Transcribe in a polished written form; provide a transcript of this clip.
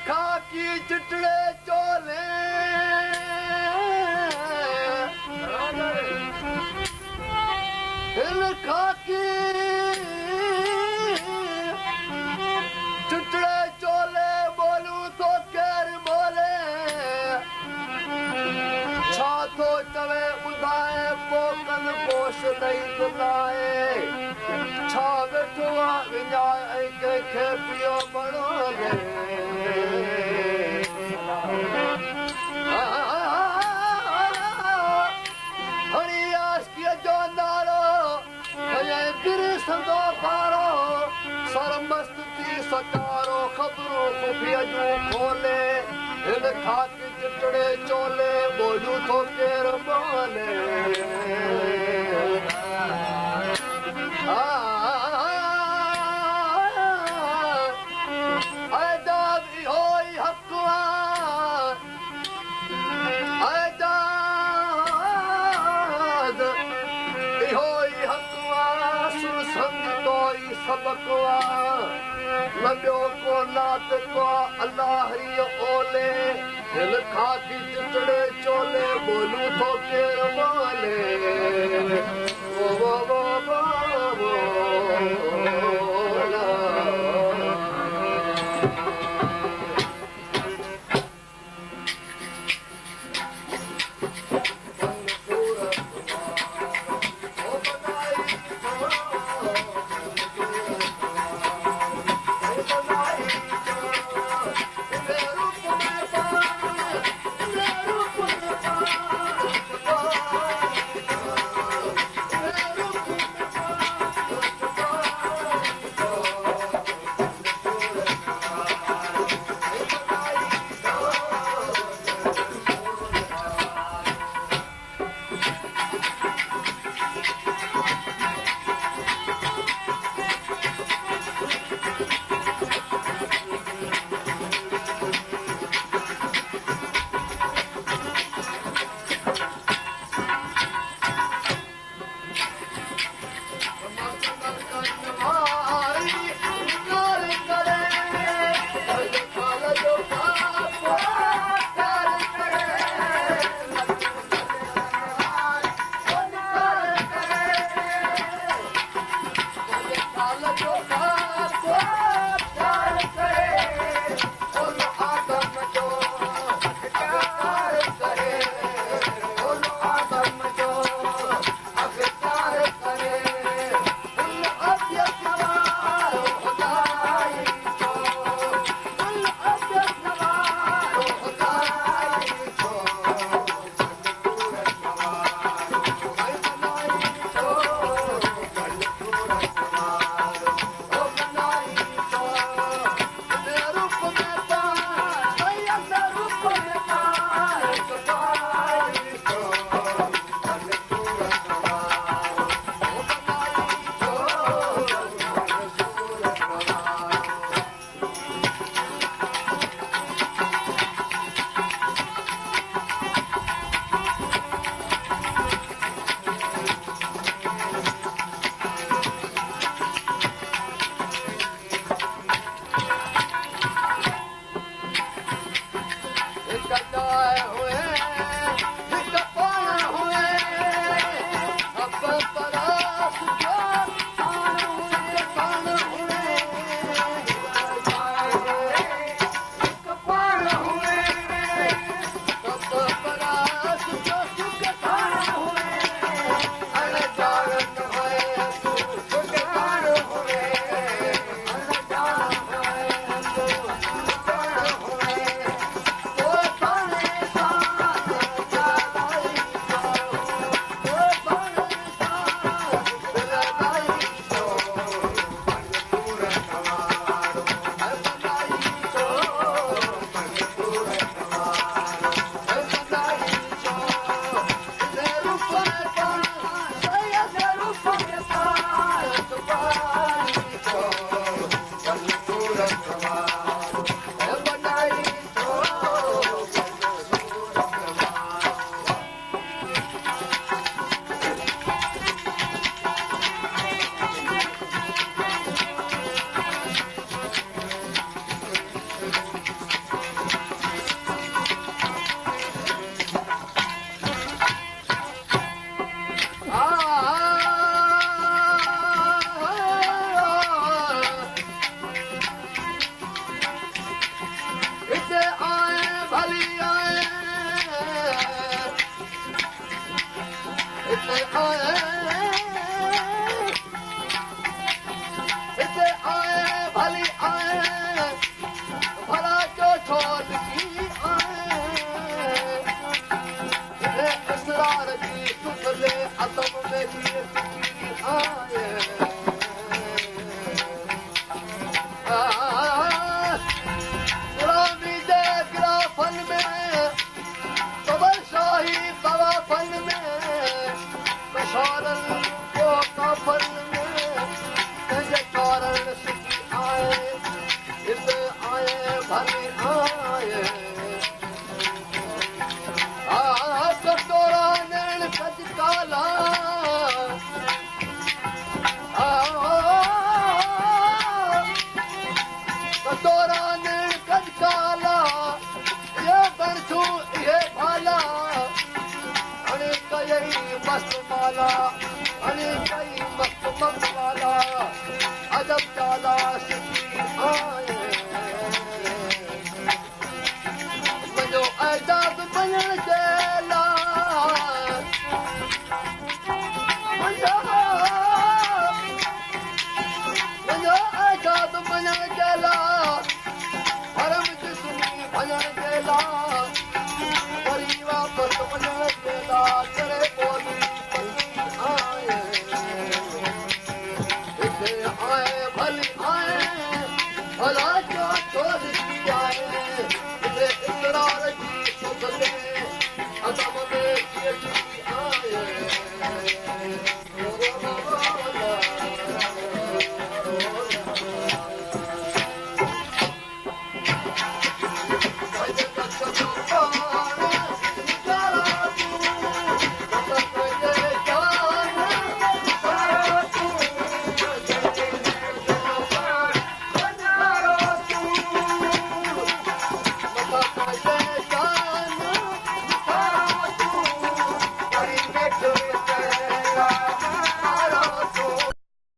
खाकी चिटड़े चोले खाकी चिटड़े चोले बोलूं तो केर बोले छा तो चवे ॿुधाए पोकन पोश नहीं बुलाए छा वेठो आहे विञाए ऐं कंहिंखे पियो बणोले संदो पारो सरमस्त थी सकारो ख़बरूं खुफिया जूं खोले हिन खाकी चिटड़े चोले ॿोलियूं थो केर बोले ऐदाद इहो ई हक़ ऐदाद इहो ई हक़ समझो ई सबक न ॿियो को नात को अलाह ओले दिल खाकी चिटड़े चोले ॿोलियूं थो केर बोले आए हित आए भली आए कटोरा नैण कज काला कटोरा नैण कज काला ये बरछू ये भाला अने कई मस्त माला अने कई मस्त मखवाला अजब चाला सिखी आए मुंहिंजो एजाज़ बनण जे लाइ मुंहिंजो एजाज़ बनण जे लाइ हरम जिस्मी बनण जे लाइ वरी वापसि वञण जे लाइ करे ॿोली आए हिते आए भली आए